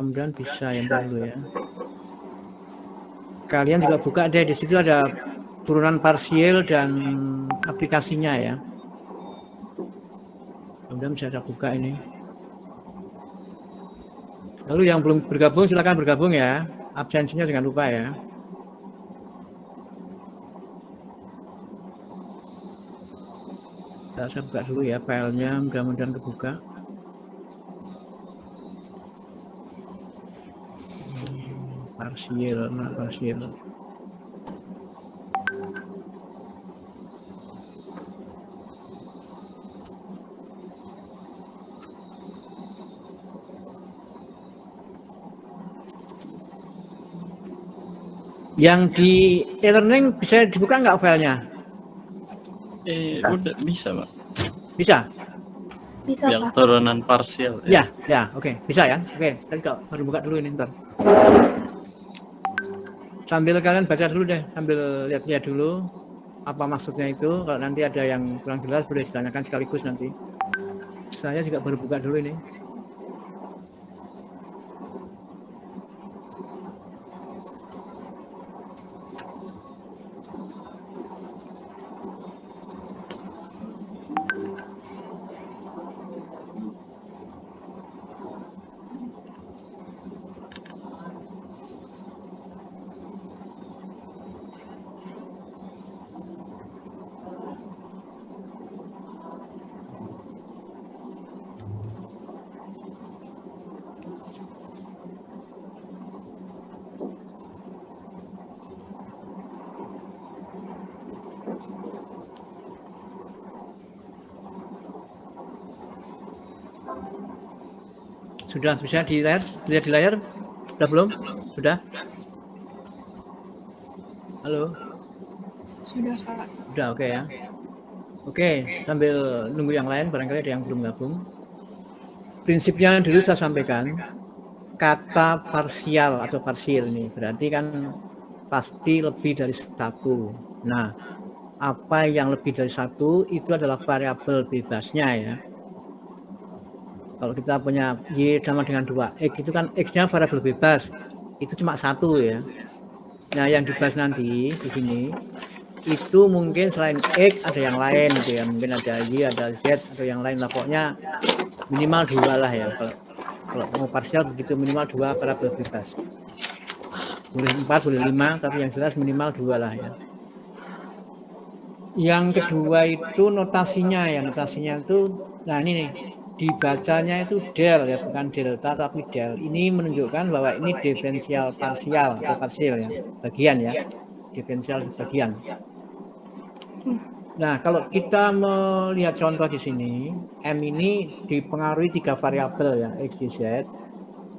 Mudah-mudahan bisa ya, ntar dulu ya. Kalian juga buka deh, di situ ada turunan parsial dan aplikasinya ya. Mudah-mudahan bisa ada buka ini. Lalu yang belum bergabung silakan bergabung ya. Absensinya jangan lupa ya. Saya buka dulu ya filenya, mudah-mudahan kebuka. Parsial, mana parsial? Yang di e-learning bisa dibuka nggak filenya? Udah bisa, Pak. Bisa? Bisa, Yang Pak. turunan parsial. Ya, oke. Bisa ya? Oke, tadi kok baru buka dulu ini ntar. Sambil kalian baca dulu deh, sambil lihat-lihat dulu apa maksudnya itu. Kalau nanti ada yang kurang jelas boleh ditanyakan sekaligus nanti. Saya juga baru buka dulu ini. Sudah bisa dilihat di layar? Sudah belum? Sudah? Halo? Sudah, Pak. Sudah, oke ya. Oke, sambil nunggu yang lain, barangkali ada yang belum gabung. Prinsipnya dulu saya sampaikan, kata parsial atau parsial ini berarti kan pasti lebih dari satu. Nah, apa yang lebih dari satu itu adalah variabel bebasnya ya. Kalau kita punya Y sama dengan 2X itu kan X-nya variabel bebas, itu cuma satu ya. Nah, yang dibahas nanti di sini itu mungkin selain X ada yang lain gitu ya, mungkin ada Y, ada Z atau yang lain lah, pokoknya minimal 2 lah ya. Kalau mau parsial begitu, minimal 2 variabel bebas. Boleh 4, boleh 5, tapi yang jelas minimal 2 lah ya. Yang kedua itu notasinya ya, notasinya itu, nah ini nih, dibacanya itu del ya, bukan delta tapi del. Ini menunjukkan bahwa ini diferensial parsial atau parsial ya, bagian ya, diferensial bagian. Nah, kalau kita melihat contoh di sini, M ini dipengaruhi 3 variabel ya, X, Y, Z.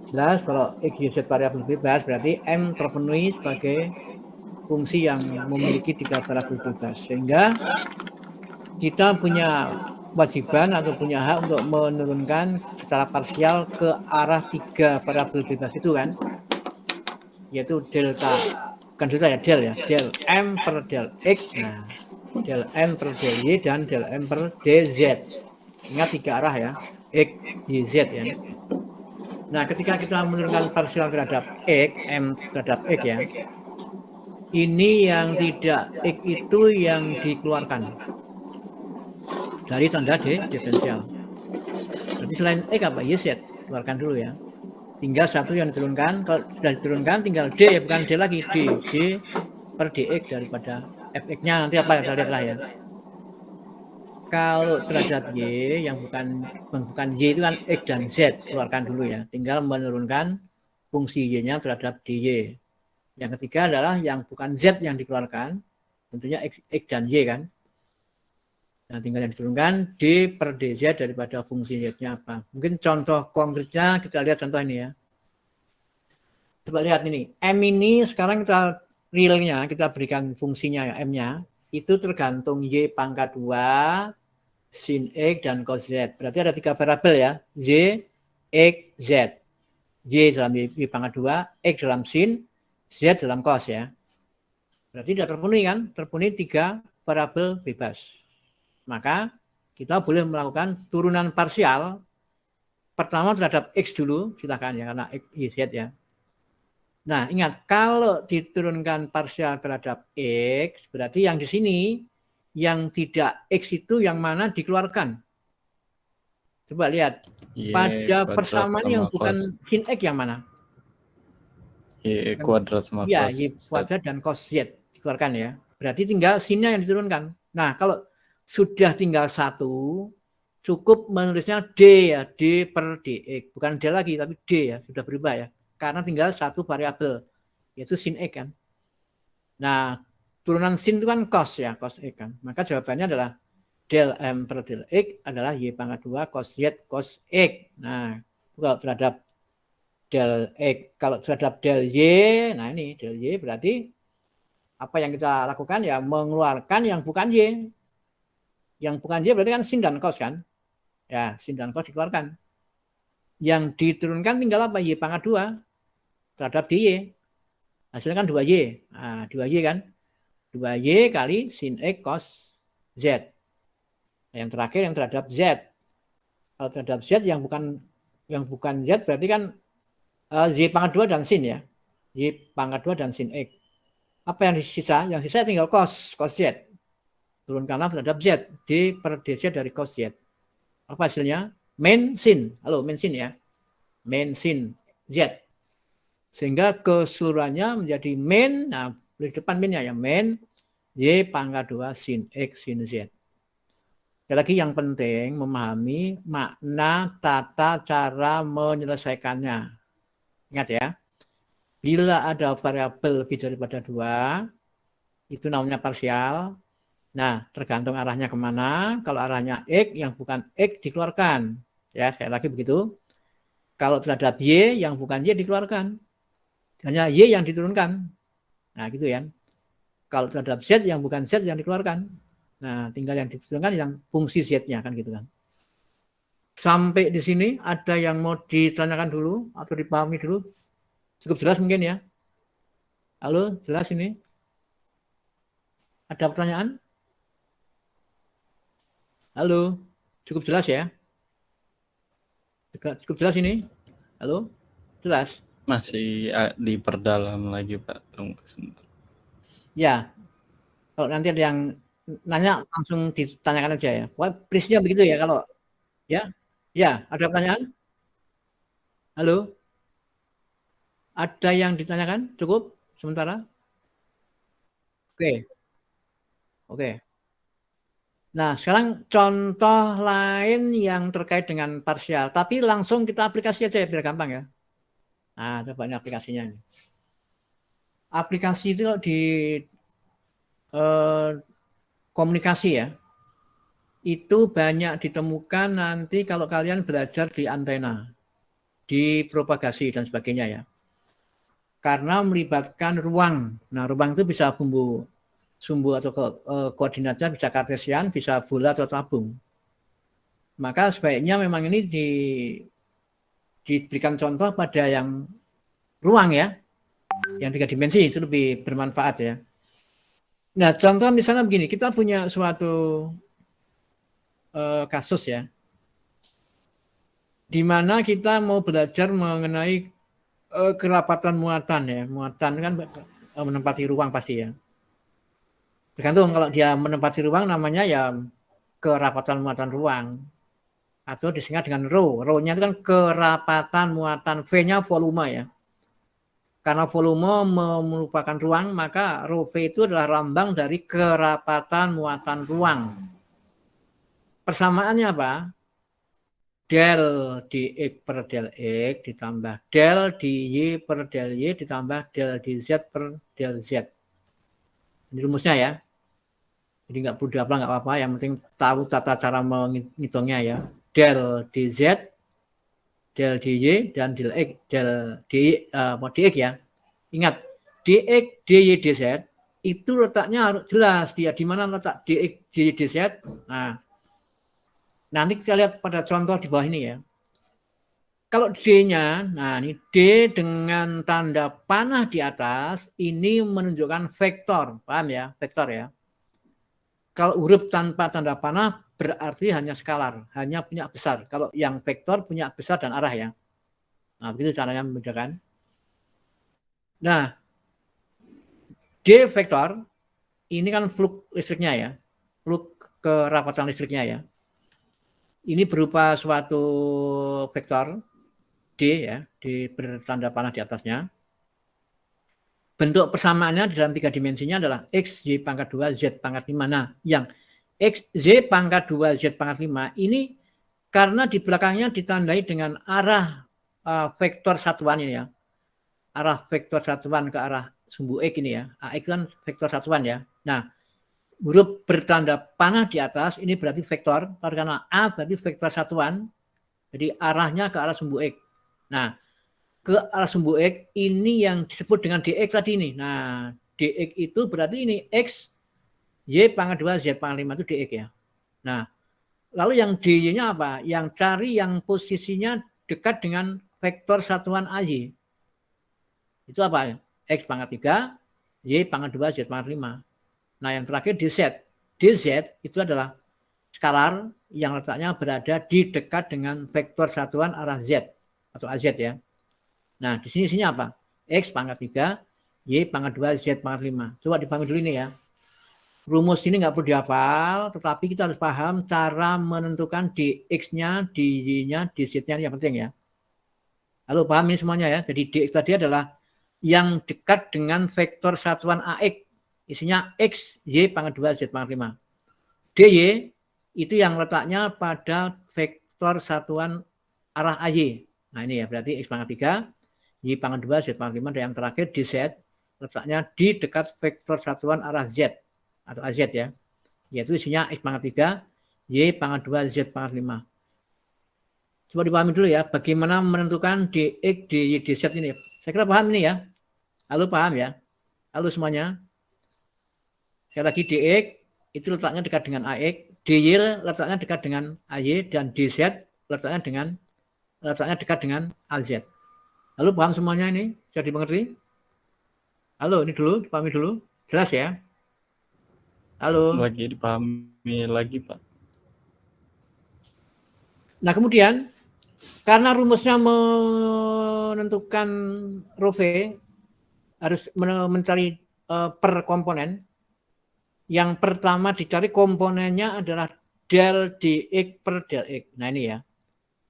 Jelas kalau X, Y, Z variabel bebas berarti M terpenuhi sebagai fungsi yang memiliki 3 variabel bebas. Sehingga kita punya kewajiban atau punya hak untuk menurunkan secara parsial ke arah 3 variabel bebas itu kan, yaitu delta, bukan delta ya, del M per del X, nah del M per del Y dan del M per DZ. Ingat 3 arah ya, X, Y, Z ya. Nah, ketika kita menurunkan parsial terhadap X, M terhadap X ya, ini yang tidak X itu yang dikeluarkan dari tanda diferensial. Berarti selain X apa? Y, Z. Keluarkan dulu ya. Tinggal satu yang diturunkan. Kalau sudah diturunkan tinggal D, bukan D lagi. D per DX daripada FX-nya nanti apa yang kita lihat lah ya. Kalau terhadap Y yang bukan Y itu kan X dan Z, keluarkan dulu ya. Tinggal menurunkan fungsi Y-nya terhadap DY. Yang ketiga adalah yang bukan Z yang dikeluarkan, tentunya X dan Y kan. Nah, tinggal yang diturunkan D per DZ daripada fungsi Z-nya apa. Mungkin contoh konkretnya kita lihat contoh ini ya. Coba lihat ini. M ini sekarang kita realnya, kita berikan fungsinya ya, M-nya. Itu tergantung Y pangkat 2, sin X, dan cos Z. Berarti ada 3 variabel ya. Y, X, Z. Y dalam Y pangkat 2, X dalam sin, Z dalam cos ya. Berarti sudah terpenuhi kan? Terpenuhi 3 variabel bebas. Maka kita boleh melakukan turunan parsial pertama terhadap X dulu, silakan ya, karena X, Y, Z ya. Nah, ingat, kalau diturunkan parsial terhadap X, berarti yang di sini, yang tidak X itu yang mana dikeluarkan. Coba lihat, Y pada kuadrat persamaan sama yang cos bukan sin X yang mana? Y kuadrat sama Ya, cos Y Z. kuadrat dan cos Z dikeluarkan ya. Berarti tinggal sinnya yang diturunkan. Nah, kalau sudah tinggal satu, cukup menulisnya D ya, D per DX. Bukan D lagi, tapi D ya, sudah berubah ya. Karena tinggal satu variabel, yaitu sin X kan. Nah, turunan sin itu kan cos ya, cos X kan. Maka jawabannya adalah del M per del X adalah Y pangkat 2 cos Z cos X. Nah, kalau terhadap del X, kalau terhadap del Y, nah ini del Y berarti apa yang kita lakukan ya mengeluarkan yang bukan Y. Yang bukan Y berarti kan sin dan cos kan. Ya, sin dan cos dikeluarkan. Yang diturunkan tinggal apa? Y pangkat 2 terhadap DY. Hasilnya kan 2Y. Nah, 2Y kan. 2Y kali sin X cos Z. Yang terakhir yang terhadap Z. Kalau terhadap Z yang bukan Z berarti kan Y pangkat 2 dan sin ya. Y pangkat 2 dan sin X. Apa yang sisa? Yang sisa tinggal cos Z. Turunkanlah terhadap Z. D per DZ dari cos Z. Apa hasilnya? Min sin. Halo, min sin ya. Min sin Z. Sehingga keseluruhannya menjadi min, nah di depan minnya ya, min Y pangkat 2 sin X sin Z. Sekali lagi yang penting memahami makna tata cara menyelesaikannya. Ingat ya, bila ada variabel lebih daripada 2, itu namanya parsial. Nah, tergantung arahnya kemana. Kalau arahnya X, yang bukan X dikeluarkan. Ya, sekali lagi begitu. Kalau terhadap Y, yang bukan Y dikeluarkan. Hanya Y yang diturunkan. Nah, gitu ya. Kalau terhadap Z, yang bukan Z yang dikeluarkan. Nah, tinggal yang diturunkan yang fungsi Z-nya, kan gitu kan. Sampai di sini, ada yang mau ditanyakan dulu atau dipahami dulu? Cukup jelas mungkin ya? Halo, jelas ini? Ada pertanyaan? Halo, cukup jelas ya? Cukup jelas ini? Halo, jelas? Masih diperdalam lagi Pak. Tunggu sebentar. Ya, kalau nanti ada yang nanya langsung ditanyakan aja ya. Wah, prisnya begitu ya kalau ya. Ya, ada pertanyaan? Halo? Ada yang ditanyakan? Cukup sementara? Oke. Oke. Nah, sekarang contoh lain yang terkait dengan parsial, tapi langsung kita aplikasi aja ya, biar gampang ya. Nah, coba ini aplikasinya. Aplikasi itu kalau di komunikasi ya, itu banyak ditemukan nanti kalau kalian belajar di antena, di propagasi dan sebagainya ya. Karena melibatkan ruang. Nah, ruang itu bisa sumbu atau koordinatnya bisa kartesian, bisa bulat atau tabung. Maka sebaiknya memang ini diberikan contoh pada yang ruang ya, yang 3 dimensi itu lebih bermanfaat ya. Nah, contoh misalnya begini, kita punya suatu kasus ya, di mana kita mau belajar mengenai kerapatan muatan ya. Muatan kan menempati ruang pasti ya. Tergantung kalau dia menempati ruang namanya ya kerapatan muatan ruang. Atau disingkat dengan rho. Rho-nya itu kan kerapatan muatan, V-nya volume ya. Karena volume merupakan ruang, maka rho V itu adalah lambang dari kerapatan muatan ruang. Persamaannya apa? Del dx per del x ditambah del dy per del y ditambah del dz per del z. Ini rumusnya ya. Jadi nggak perlu dihafal, nggak apa-apa. Yang penting tahu tata cara menghitungnya ya. Del dz, del dy, dan del x, del dx ya. Ingat, dx, dy, dz itu letaknya harus jelas dia di mana letak dx, dy, dz. Nah, nanti kita lihat pada contoh di bawah ini ya. Kalau D-nya, nah ini D dengan tanda panah di atas, ini menunjukkan vektor, paham ya? Vektor ya. Kalau huruf tanpa tanda panah berarti hanya skalar, hanya punya besar. Kalau yang vektor punya besar dan arah ya. Nah, begitu caranya membedakan. Nah, D vektor ini kan flux listriknya ya. Flux kerapatan listriknya ya. Ini berupa suatu vektor D ya, bertanda panah di atasnya. Bentuk persamaannya dalam 3 dimensinya adalah X, Y pangkat 2, Z pangkat 5. Nah, yang X, Z pangkat 2, Z pangkat 5 ini karena di belakangnya ditandai dengan arah vektor satuan ini ya. Arah vektor satuan ke arah sumbu X ini ya. X kan vektor satuan ya. Nah, huruf bertanda panah di atas ini berarti vektor, karena A berarti vektor satuan, jadi arahnya ke arah sumbu X. Nah, ke arah sumbu X ini yang disebut dengan dx tadi ini. Nah, dx itu berarti ini X, Y pangkat 2, Z pangkat 5 itu dx ya. Nah, lalu yang dy-nya apa? Yang cari yang posisinya dekat dengan vektor satuan AY. Itu apa? X pangkat 3, Y pangkat 2, Z pangkat 5. Nah, yang terakhir dz. Dz itu adalah skalar yang letaknya berada di dekat dengan vektor satuan arah Z atau AZ ya. Nah, di sini apa? X pangkat 3, Y pangkat 2, Z pangkat 5. Coba dipahami dulu ini ya. Rumus ini nggak perlu dihafal, tetapi kita harus paham cara menentukan dx-nya, dy-nya, dz-nya yang penting ya. Halo, paham ini semuanya ya. Jadi dx tadi adalah yang dekat dengan vektor satuan AX. Isinya X, Y pangkat 2, Z pangkat 5. DY itu yang letaknya pada vektor satuan arah AY. Nah ini ya, berarti X pangkat 3, Y pangkat 2, Z pangkat 5. Dan yang terakhir DZ letaknya di dekat vektor satuan arah Z atau AZ ya. Yaitu isinya X pangkat 3, Y pangkat 2, Z pangkat 5. Coba dipahami dulu ya, bagaimana menentukan DX, DY, DZ ini. Saya kira paham ini ya. Halo, paham ya? Halo semuanya. Sekali lagi dx itu letaknya dekat dengan AX, dy letaknya dekat dengan AY, dan dz letaknya dekat dengan AZ. Halo, paham semuanya ini? Sudah dimengerti? Halo, ini dulu, dipahami dulu. Jelas ya? Halo. Lagi dipahami lagi, Pak. Nah, kemudian karena rumusnya menentukan rho V harus mencari per komponen. Yang pertama dicari komponennya adalah del dx per del x. Nah ini ya,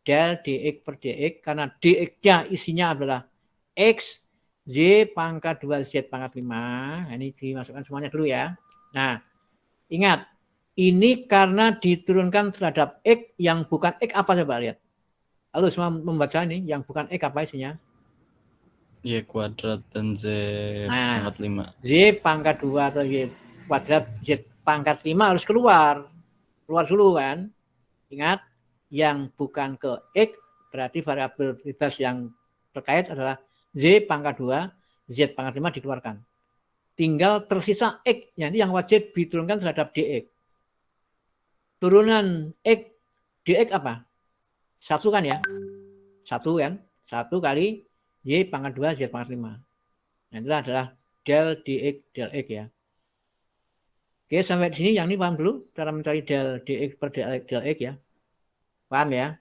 del dx per dx, karena dx-nya isinya adalah x, y pangkat 2, z pangkat 5. Nah, ini dimasukkan semuanya dulu ya. Nah, ingat, ini karena diturunkan terhadap x yang bukan x apa, coba lihat. Halo, semua membaca ini, yang bukan x apa isinya? Y kuadrat dan Z pangkat 5. Z pangkat 2 atau Y kuadrat Z pangkat 5 harus keluar dulu kan. Ingat, yang bukan ke X berarti variabel bebas yang terkait adalah Z pangkat 2, Z pangkat 5 dikeluarkan. Tinggal tersisa X, nanti yang wajib diturunkan terhadap DX. Turunan X, DX apa? 1 kan ya? 1 kan? 1 kali Y pangkat 2, Z pangkat 5. Nah, itu adalah del DX, del X ya. Oke, sampai di sini yang ini paham dulu cara mencari del dx per del x ya. Paham ya?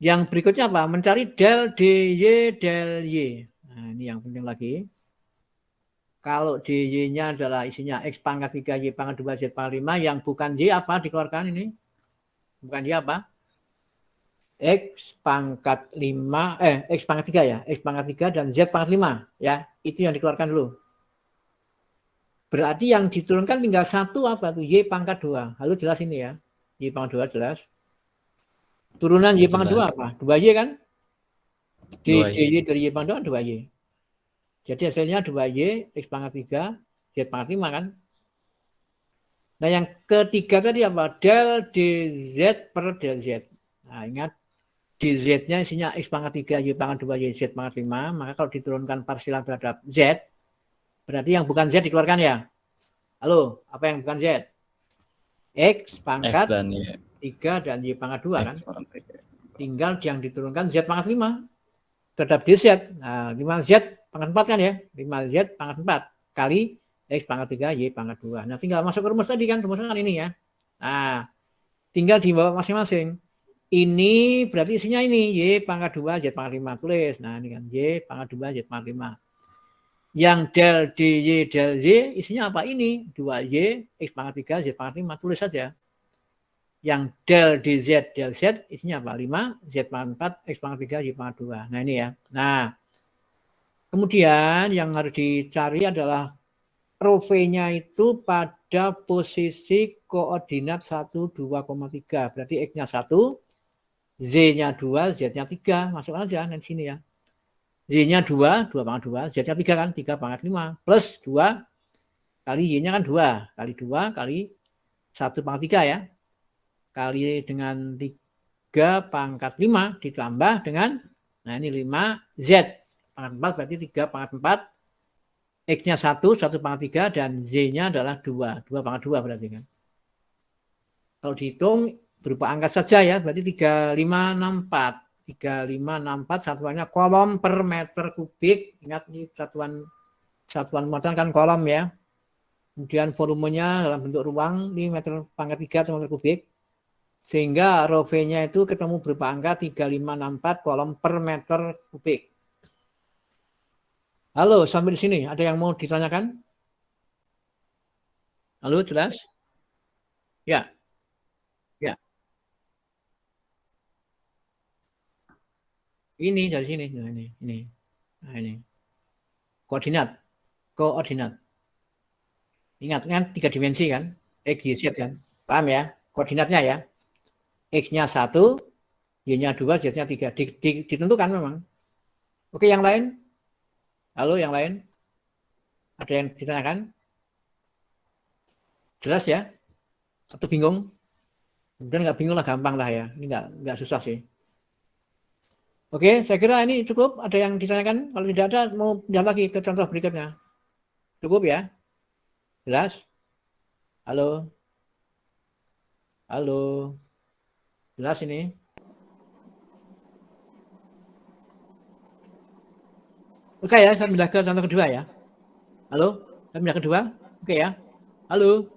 Yang berikutnya apa? Mencari del dy del y. Nah, ini yang penting lagi. Kalau dy-nya adalah isinya x pangkat 3, y pangkat 2, z pangkat 5, yang bukan y apa dikeluarkan ini? Bukan y apa? X pangkat 5, x pangkat 3 ya. X pangkat 3 dan z pangkat 5 ya. Itu yang dikeluarkan dulu. Berarti yang diturunkan tinggal 1 apa tuh? Y pangkat 2. Halo, jelas ini ya. Y pangkat 2 jelas. Turunan Y pangkat 2 apa? 2Y kan? dy dari Y pangkat 2 2Y. Jadi hasilnya 2Y, X pangkat 3, Z pangkat 5 kan? Nah yang ketiga tadi apa? Del dz per del Z. Nah ingat, dz-nya isinya X pangkat 3, Y pangkat 2, Y, Z pangkat 5. Maka kalau diturunkan parsial terhadap Z, berarti yang bukan Z dikeluarkan ya. Halo, apa yang bukan Z? X pangkat X dan Y. 3 dan Y pangkat 2 kan. Tinggal yang diturunkan Z pangkat 5 terhadap DZ. Nah, 5Z pangkat 4 kan ya. 5Z pangkat 4 kali X pangkat 3, Y pangkat 2. Nah, tinggal masuk ke rumus tadi kan. Rumusnya kan ini ya. Nah, Tinggal dibawa masing-masing. Ini berarti isinya ini Y pangkat 2 Z pangkat 5 tulis. Nah ini kan Y pangkat 2 Z pangkat 5. Yang del DY del Z isinya apa ini? 2Y X pangkat 3 Z pangkat 5 tulis saja. Yang del DZ del Z isinya apa? 5 Z pangkat 4 X pangkat 3 Y pangkat 2. Nah ini ya. Nah kemudian yang harus dicari adalah rho V-nya itu pada posisi koordinat 1, 2,3. Berarti X-nya 1, Z-nya 2, Z-nya 3. Masuk aja di sini ya. Z-nya 2, 2 pangkat 2. Z-nya 3 kan, 3 pangkat 5. Plus 2 kali Y-nya kan 2. Kali 2 kali 1 pangkat 3 ya. Kali dengan 3 pangkat 5 ditambah dengan, nah ini 5 Z. Pangkat 4 berarti 3 pangkat 4. X-nya 1, 1 pangkat 3, dan Z-nya adalah 2. 2 pangkat 2 berarti kan. Kalau dihitung berupa angka saja ya, berarti 3564. 3564 satuannya kolom per meter kubik. Ingat ini satuan muatan kan kolom ya. Kemudian volumenya dalam bentuk ruang, ini meter pangkat 3 atau meter kubik. Sehingga rho V-nya itu ketemu berupa angka 3564 kolom per meter kubik. Halo, sampai di sini ada yang mau ditanyakan? Halo, jelas? Ya. Ya. Ini dari sini. Nah, ini. Nah, ini. Koordinat. Ingat kan 3 dimensi kan? X, Y, Z kan? Paham ya? Koordinatnya ya. X-nya 1, Y-nya 2, Z-nya 3. Ditentukan memang. Oke, yang lain? Halo, yang lain? Ada yang ditanyakan? Jelas ya? Atau bingung? Kemudian nggak bingung lah, gampang lah ya. Ini nggak susah sih. Oke, saya kira ini cukup. Ada yang ditanyakan? Kalau tidak ada, mau pindah lagi ke contoh berikutnya. Cukup ya? Jelas? Halo? Halo? Jelas ini? Oke ya, saya pindah ke contoh kedua ya. Halo? Saya pindah kedua? Oke ya? Halo?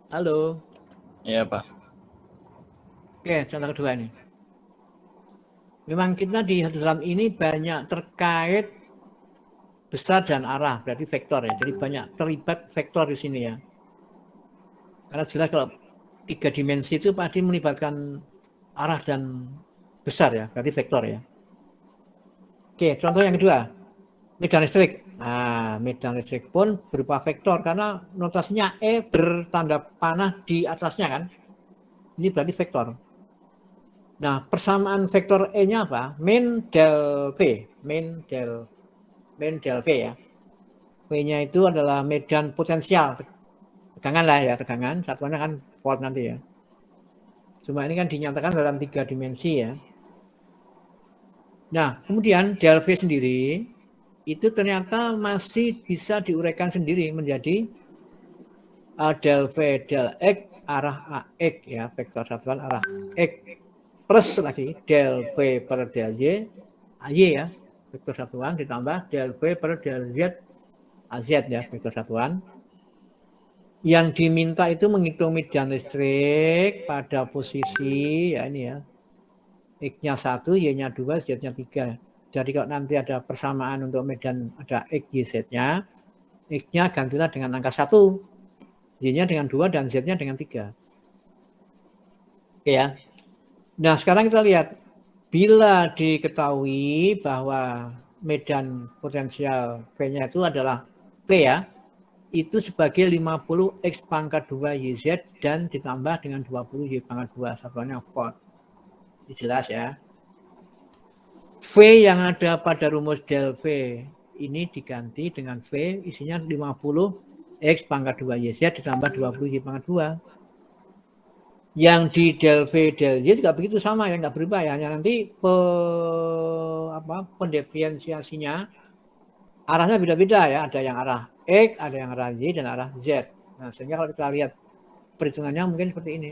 Halo? Iya, Pak. Oke, contoh kedua ini. Memang kita di dalam ini banyak terkait besar dan arah, berarti vektor ya. Jadi banyak terlibat vektor di sini ya. Karena jelas kalau 3 dimensi itu pasti melibatkan arah dan besar ya, berarti vektor ya. Oke, contoh yang kedua, medan listrik. Nah, medan listrik pun berupa vektor karena notasinya E bertanda panah di atasnya kan. Ini berarti vektor. Nah, persamaan vektor E-nya apa? Min del V. Min del V ya. V-nya itu adalah medan potensial. Tegangan lah ya, tegangan. Satuannya kan volt nanti ya. Cuma ini kan dinyatakan dalam 3 dimensi ya. Nah, kemudian del V sendiri itu ternyata masih bisa diuraikan sendiri menjadi del V del X arah AX ya, vektor satuan arah X plus lagi del V per del Y AY ya, vektor satuan ditambah del V per del Z AZ ya, vektor satuan. Yang diminta itu menghitung medan listrik pada posisi ya ini ya, X-nya 1, Y-nya 2, Z-nya 3. Jadi kalau nanti ada persamaan untuk medan ada X, Y, Z-nya, X-nya gantilah dengan angka 1, Y-nya dengan 2, dan Z-nya dengan 3. Oke ya. Nah sekarang kita lihat, bila diketahui bahwa medan potensial V-nya itu adalah P ya, itu sebagai 50 X pangkat 2 YZ dan ditambah dengan 20 Y pangkat 2, satuannya volt. Ini jelas ya. V yang ada pada rumus del V ini diganti dengan V isinya 50 X pangkat 2 YZ ditambah 20 Y pangkat 2. Yang di del V del Y juga begitu sama ya, nggak berubah ya, hanya nanti pendiferensiasinya arahnya beda-beda ya, ada yang arah X, ada yang arah Y, dan arah Z. Nah sehingga kalau kita lihat perhitungannya mungkin seperti ini.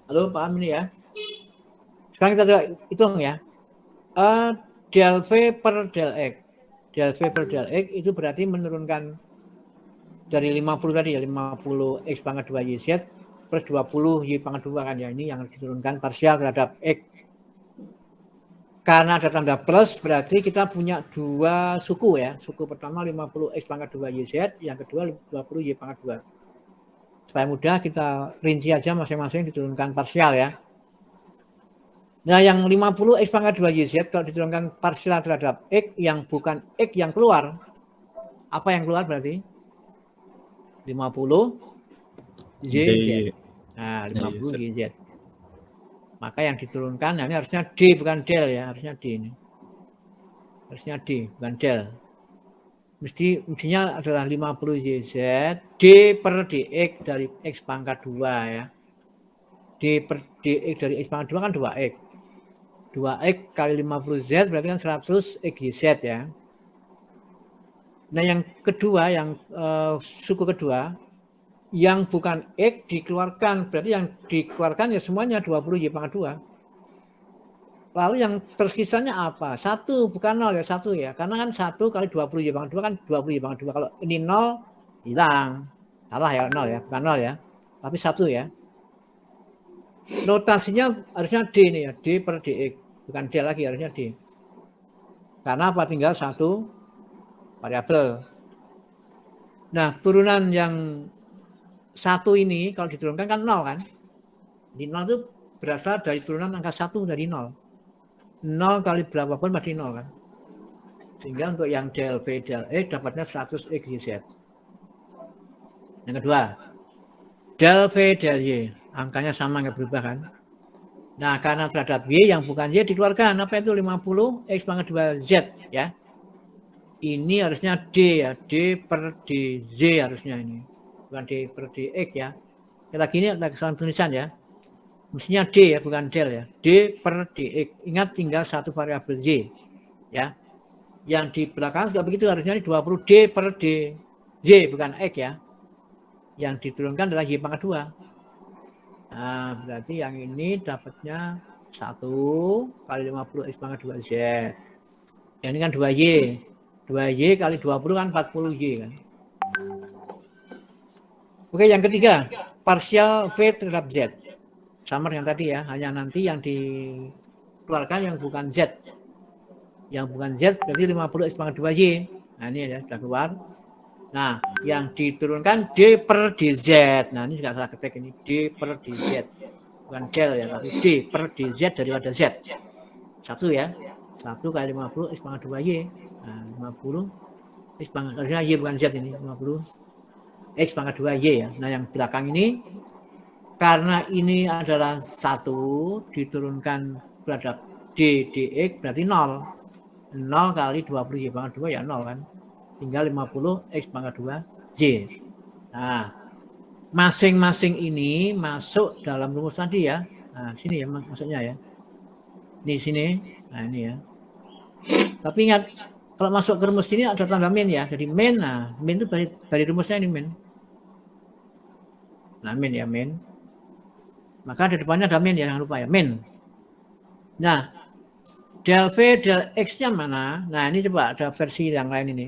Halo, paham ini ya? Sekarang kita coba hitung ya. Del V per del X. Del V per del X itu berarti menurunkan dari 50 tadi ya, 50 X pangkat 2 YZ plus 20 Y pangkat 2 kan ya, ini yang diturunkan parsial terhadap X. Karena ada tanda plus berarti kita punya dua suku ya. Suku pertama 50 X pangkat 2 YZ, yang kedua 20 Y pangkat 2. Supaya mudah kita rinci aja masing-masing diturunkan parsial ya. Nah, yang 50 X pangkat 2 YZ kalau diturunkan parsial terhadap X yang bukan X yang keluar, apa yang keluar berarti? 50 YZ. Nah, 50 YZ. Maka yang diturunkan, nah ini harusnya D bukan del ya, harusnya D ini. Harusnya D, bukan del. Mestinya adalah 50 YZ, D per DX dari X pangkat 2 ya. D per DX dari X pangkat 2 kan 2X. 2X kali 50 Z berarti kan 100 XYZ ya. Nah yang kedua, yang suku kedua, yang bukan X dikeluarkan, berarti yang dikeluarkan ya semuanya 20 Y pangkat 2. Lalu yang tersisanya apa? 1 bukan 0 ya, 1 ya. Karena kan 1 kali 20 Y pangkat 2 kan 20 Y pangkat 2. Kalau ini 0 hilang. Salah ya 0 ya, bukan 0 ya. Tapi 1 ya. Notasinya harusnya D nih ya, D per DX. Bukan D lagi, harusnya D. Karena apa? Tinggal 1 variabel. Nah, turunan yang 1 ini kalau diturunkan kan 0 kan. Di 0 itu berasal dari turunan angka 1 dari 0. 0 kali berapapun pasti 0 kan. Sehingga untuk yang del V del X dapatnya 100 XYZ. Yang kedua, del V del Y. Angkanya sama, nggak berubah kan. Nah, karena terhadap Y yang bukan Y dikeluarkan. Apa itu 50 X pangkat 2 Z ya. Ini harusnya D ya. D per DZ harusnya ini. Bukan D per DX ya. Lagi ini ada kesalahan tulisan ya. Mestinya D ya, bukan del ya. D per DX. Ingat tinggal satu variabel Y. Ya. Yang di belakang juga begitu, harusnya 20 D per D. Y bukan X ya. Yang diturunkan adalah Y pangkat 2. Nah, berarti yang ini dapatnya 1 kali 50 X pangkat 2 Z. Yang ini kan 2Y. 2Y kali 20 kan 40 Y kan. Oke, yang ketiga, parsial V terhadap Z. Sama dengan tadi ya, hanya nanti yang dikeluarkan yang bukan Z. Yang bukan Z berarti 50 X pangkat 2Y. Nah, ini ya, sudah keluar. Nah, yang diturunkan D per DZ. Nah, ini juga salah ketik ini, D per DZ. Bukan del ya, tapi D per DZ daripada Z. 1 ya. 1 kali 50 X pangkat 2Y. Nah, 50 X pangkat, harusnya Y bukan Z ini, 50 X pangkat 2Y ya. Nah, yang belakang ini, karena ini adalah 1 diturunkan terhadap D, DX berarti 0. 0 kali 20 Y pangkat 2 ya 0 kan. Tinggal 50 X pangkat 2 Y. Nah, masing-masing ini masuk dalam rumus tadi ya. Nah, sini ya maksudnya ya. Di sini. Nah, ini ya. Tapi ingat, kalau masuk ke rumus ini ada tanda min ya. Jadi min, nah, min itu dari rumusnya ini min. Nah, min ya, min. Maka di depannya ada min ya, jangan lupa ya, min. Nah, del V, del X-nya mana? Nah, ini coba ada versi yang lain ini.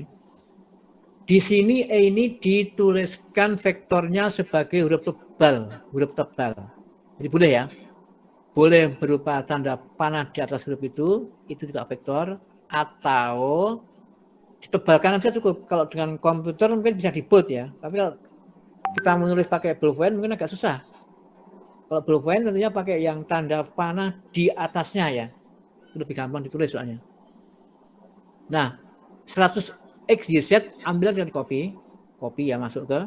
Di sini E ini dituliskan vektornya sebagai huruf tebal. Jadi boleh ya. Boleh berupa tanda panah di atas huruf itu juga vektor, atau ditebalkan aja cukup. Kalau dengan komputer mungkin bisa di bold ya. Tapi kalau kita menulis pakai ballpoint mungkin agak susah. Kalau ballpoint tentunya pakai yang tanda panah di atasnya ya. Itu lebih gampang ditulis soalnya. Nah, 100 XYZ ambil aja di copy ya, masuk ke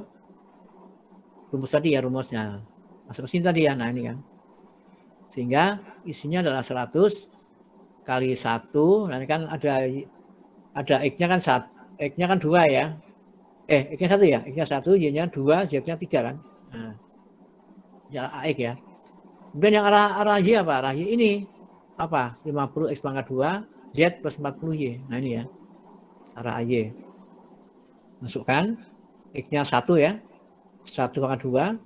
rumus tadi ya, rumusnya masuk ke sini tadi ya. Nah, ini kan, sehingga isinya adalah 100 kali 1. Nah, ini kan ada X-nya kan 2 ya. X-nya 1 ya, X-nya 1, Y-nya 2, Z-nya 3 kan. Nah, ya AX ya. Kemudian yang arah Y apa? Arah Y ini apa? 50 X pangkat 2 Z plus 40 Y. Nah, ini ya, arah AY. Masukkan X-nya 1 ya. 1 pangkat 2,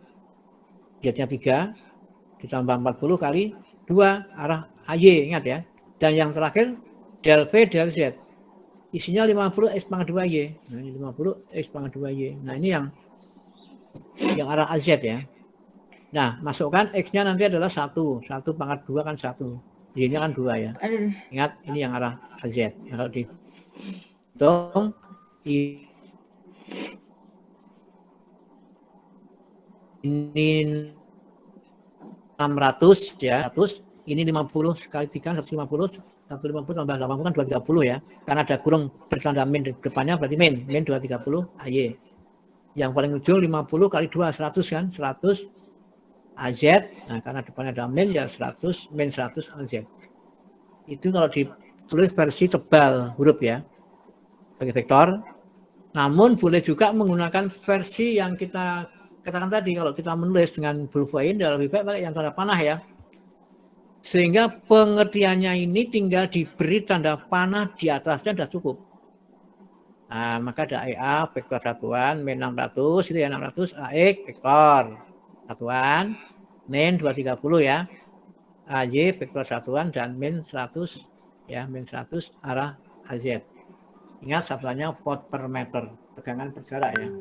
Z-nya 3, ditambah 40 kali 2 arah AY, ingat ya. Dan yang terakhir del V del Z. isinya 50 X pangkat 2Y. Nah, ini 50 X pangkat 2Y. Nah, ini yang arah AZ ya. Nah, masukkan X-nya nanti adalah 1. 1 pangkat 2 kan 1. Y-nya kan 2 ya. Aduh. Ingat, ini yang arah AZ. Nah, kalau dihitung, ini 600 ya, 100, ini 50 kali 3, 150, 150 tambah 80 kan 230 ya. Karena ada kurung bertanda min di depannya, berarti min 230 AY. Yang paling ujung 50 kali 2, 100 kan, 100 AZ. Nah, karena depannya ada min, ya 100, min 100 AZ. Itu kalau ditulis versi tebal huruf ya, sebagai vektor. Namun boleh juga menggunakan versi yang kita katakan tadi, kalau kita menulis dengan ballpoint, lebih baik pakai yang tanda panah ya. Sehingga pengertiannya ini tinggal diberi tanda panah di atasnya sudah cukup. Nah, maka ada EA vektor satuan min 600 itu ya, 600 AX vektor satuan min 230 ya. AY vektor satuan dan min 100 ya, min 100 arah AZ. Ingat satuannya volt per meter, tegangan per jarak ya.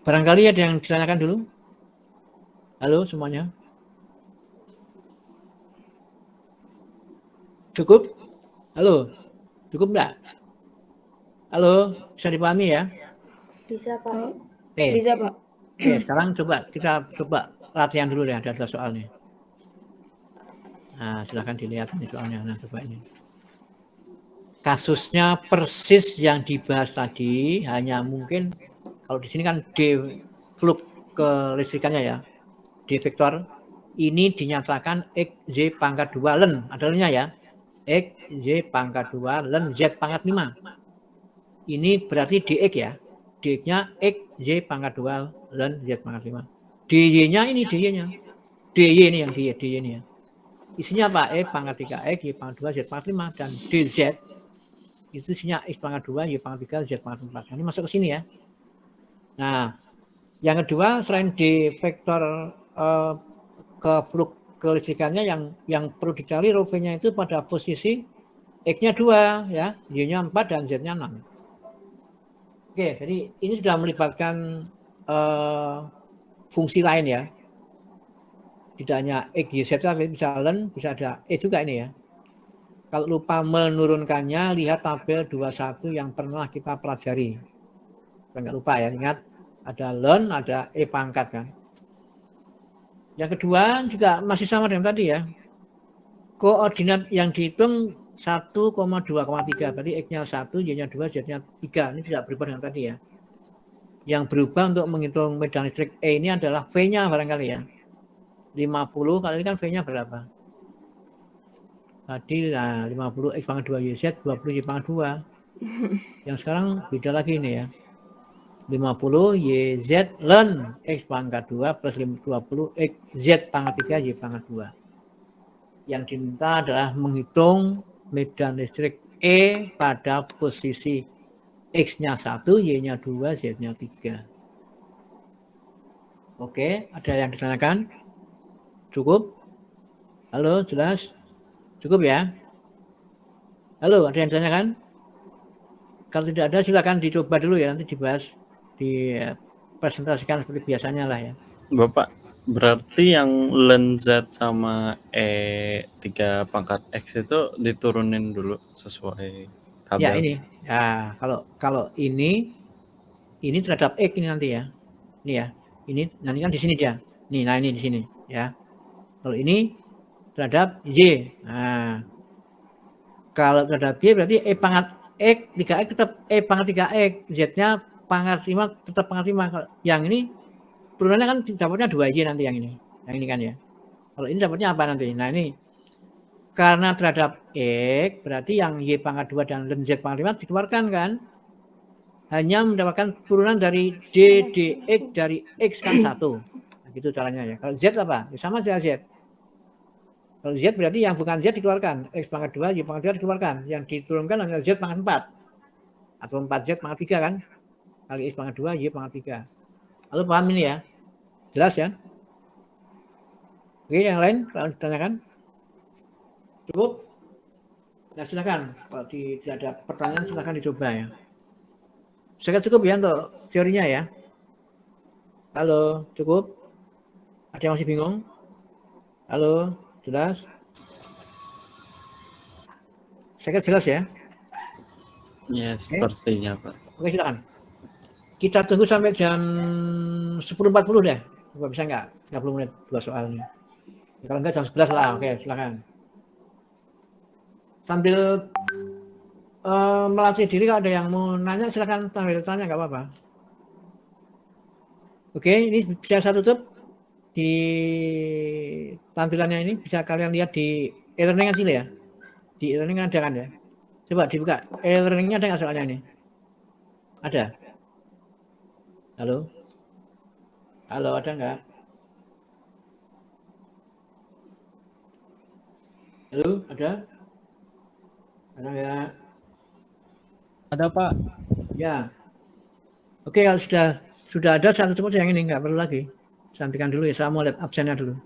Barangkali ada yang ditanyakan dulu? Halo semuanya. Cukup? Halo, cukup enggak? Halo, bisa dipahami ya? Bisa, Pak. Oke. Bisa, Pak. Oke, sekarang kita coba latihan dulu ya, ada 2 soal nih. Nah, silahkan dilihat ini soalnya. Nah, coba ini. Kasusnya persis yang dibahas tadi, hanya mungkin kalau di sini kan D flux kelistrikannya ya, D vektor ini dinyatakan X Z pangkat 2 len, ada lennya ya, X Z pangkat 2 len Z pangkat 5. Ini berarti DX ya, DX-nya X Z pangkat 2 len Z pangkat 5. DY-nya ini DY-nya, DY ini yang DY ini ya. Isinya apa? X pangkat 3X, Y pangkat 2, Z pangkat 5, dan DZ itu isinya X pangkat 2, Y pangkat 3, Z pangkat 4. Ini masuk ke sini ya. Nah, yang kedua selain D vektor ke flux kelistrikannya yang perlu dicari rho V-nya itu pada posisi X-nya 2 ya, Y-nya 4 dan Z-nya 6. Oke, jadi ini sudah melibatkan fungsi lain ya. Tidak hanya X, Y, Z, tapi bisa len, bisa ada E juga ini ya. Kalau lupa menurunkannya, lihat tabel 21 yang pernah kita pelajari. Enggak lupa ya, ingat ada len, ada E pangkat kan. Yang kedua juga masih sama dengan tadi ya. Koordinat yang dihitung 1,2,3, berarti X-nya 1, Y-nya 2, Z-nya 3. Ini tidak berubah dengan tadi ya. Yang berubah untuk menghitung medan listrik E ini adalah V-nya barangkali ya. 50 kali ini kan V-nya berapa? Tadi nah, 50 X pangkat 2 YZ, 20 Y pangkat 2. Yang sekarang beda lagi ini ya. 50 YZ len X pangkat 2 plus 20 X Z pangkat 3 Y pangkat 2. Yang diminta adalah menghitung medan listrik E pada posisi X-nya 1, Y-nya 2, Z-nya 3. Oke, ada yang ditanyakan? Cukup? Halo, jelas? Cukup ya? Halo, ada yang ditanyakan? Kalau tidak ada silakan dicoba dulu ya, nanti dibahas, dipresentasikan seperti biasanya lah ya. Bapak, berarti yang len Z sama E3 pangkat X itu diturunin dulu sesuai tabel? Ya ini, ya kalau ini terhadap X ini nanti ya. Ini ya, ini nanti kan di sini dia. Nih, nah ini di sini ya. Kalau ini terhadap Y. Nah, kalau terhadap Y berarti E pangkat X, 3X tetap E pangkat 3X, Z-nya pangkat 5 tetap pangkat 5. Yang ini turunannya kan dapatnya 2Y nanti yang ini. Yang ini kan ya. Kalau ini dapatnya apa nanti? Nah ini karena terhadap X berarti yang Y pangkat 2 dan Z pangkat 5 dikeluarkan kan. Hanya mendapatkan turunan dari D, DX dari X kan 1. Nah, gitu caranya ya. Kalau Z apa? Ya sama saja Z. Kalau Z berarti yang bukan Z dikeluarkan. X pangkat 2, Y pangkat 3 dikeluarkan. Yang diturunkan hanya Z pangkat 4. Atau 4Z pangkat 3 kan. Kali X pangkat 2, Y pangkat 3. Lalu paham ini ya? Jelas ya? Oke, yang lain kalau ditanyakan? Cukup? Nah, silakan. Kalau tidak ada pertanyaan, silakan dicoba ya. Saya cukup ya untuk teorinya ya. Halo, cukup? Ada yang masih bingung? Halo, jelas? Saya kira jelas ya. Ya, sepertinya Pak. Oke, silakan. Kita tunggu sampai jam 10.40 deh. Coba bisa nggak? 30 menit dua soalnya. Kalau enggak jam 11 lah. Oke, silakan. Sambil melatih diri, kalau ada yang mau nanya silakan sambil tanya, nggak apa-apa. Oke, ini bisa saya tutup di tampilannya ini. Bisa kalian lihat di e-learning aja ya. Di e-learning ada kan ya. Coba dibuka. E-learningnya ada nggak soalnya ini? Ada. Halo? Halo, ada nggak? Halo, ada? Ada nggak? Ada Pak. Ya. Oke, kalau sudah ada, saya tutup aja yang ini, nggak perlu lagi. Santikan dulu ya, saya mau lihat absennya dulu.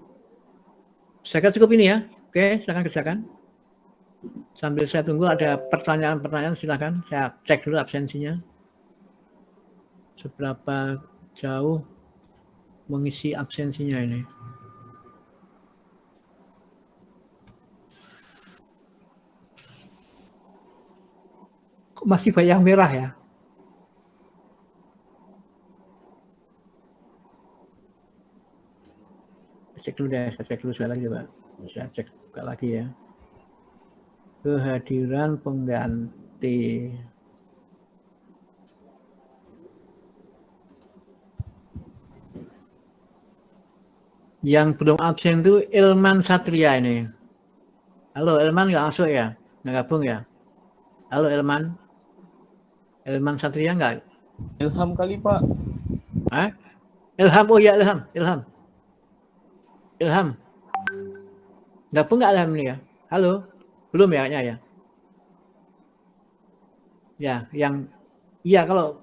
Saya kira cukup ini ya. Oke, silakan kerjakan. Sambil saya tunggu ada pertanyaan-pertanyaan, silakan. Saya cek dulu absensinya. Seberapa jauh mengisi absensinya ini. Kok masih banyak merah ya? Cek dulu deh, saya cek dulu sekali lagi Pak. Saya cek buka lagi ya. Kehadiran pengganti. Yang belum absen itu Ilman Satria ini. Halo, Ilman nggak masuk ya? Nggak gabung ya? Halo, Ilman. Ilman Satria nggak? Ilham kali Pak. Hah? Ilham, oh ya Ilham. Ilham. Gabung nggak Ilham ini ya? Halo? Belum ya kayaknya ya? Ya, yang iya kalau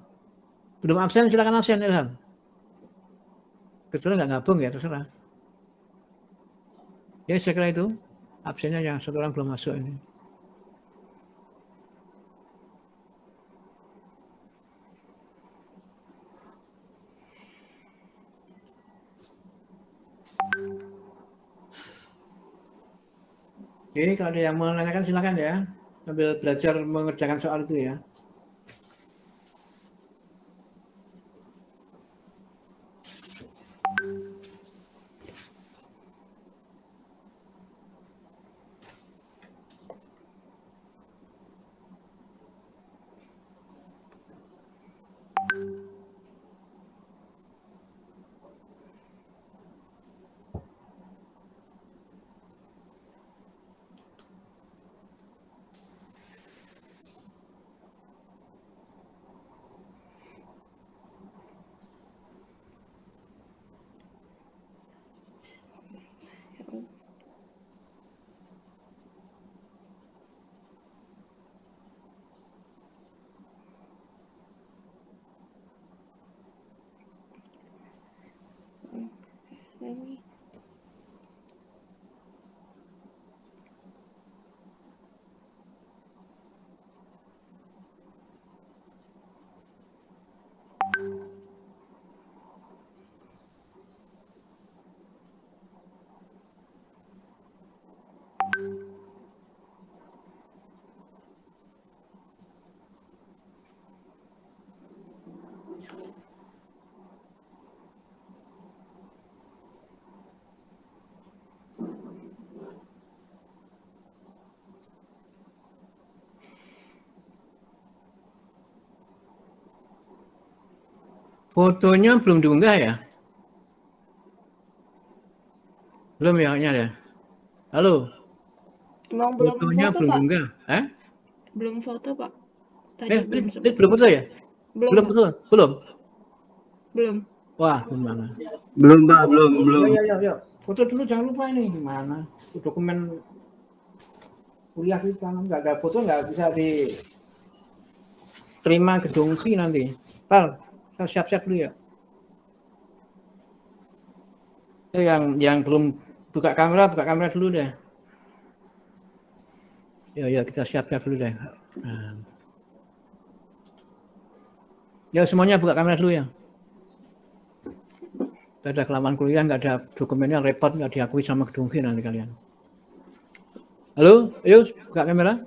belum absen silakan absen Ilham. Kecuali nggak gabung ya terserah. Ya saya kira itu absennya yang satu orang belum masuk ini. Oke, kalau ada yang mau menanyakan silakan ya. Sambil belajar mengerjakan soal itu ya. Ini Fotonya belum diunggah ya? Belum ya kayaknya ya. Halo, emang belum fotonya foto belum Pak? diunggah. Hah? Belum foto Pak. Tadi belum Ini sempat belum foto. foto ya? Belum Belum Pak. foto? Belum? Belum. Wah, gimana? Belum Pak, belum. Ya. Foto dulu jangan lupa ini gimana? Dokumen kuliah kita nggak ada foto nggak bisa diterima gedung C nanti. Pal, kita siap-siap dulu ya. Yang belum buka kamera dulu deh. Ya, kita siap-siap dulu deh. Nah. Ya, semuanya buka kamera dulu ya. Tidak ada kelamaan kuliah, nggak ada dokumennya, repot, nggak diakui sama kedungki nanti kalian. Halo, ayo buka kamera.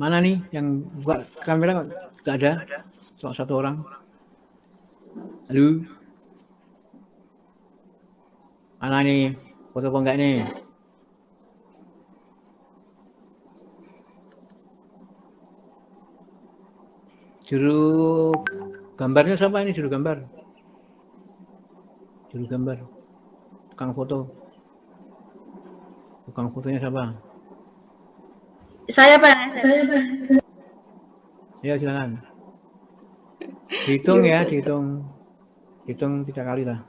Mana nih yang buka kamera? Nggak ada, cuma satu orang. Halo. Mana nih? Foto apa enggak nih? Juru gambarnya siapa ini juru gambar? Juru gambar. Tukang foto. Tukang fotonya siapa? Saya Pak. Ya silakan. Dihitung ya, dihitung. Hitung 3 kali lah.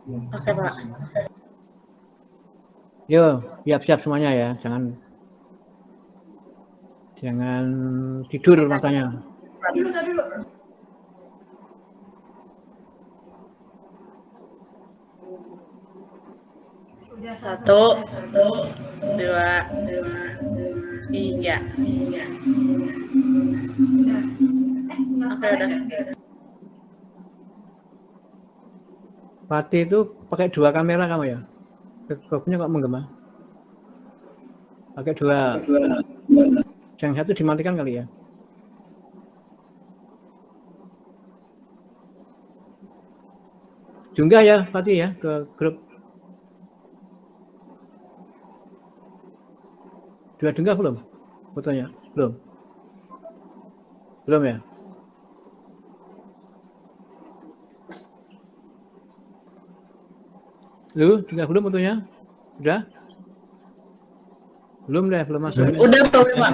Oke Pak. Yo, siap-siap semuanya ya. Jangan tidur matanya. Satu, dua, tiga. Oke udah. Pati itu pakai 2 kamera kamu ya? Background-nya kok menggema? Pakai 2. Yang satu dimatikan kali ya? Junggah ya Pati ya ke grup. 2 junggah belum? Fotonya? Belum? Belum ya? Lu junggah belum fotonya? Udah? Belum deh, belum masuk. Udah Pak.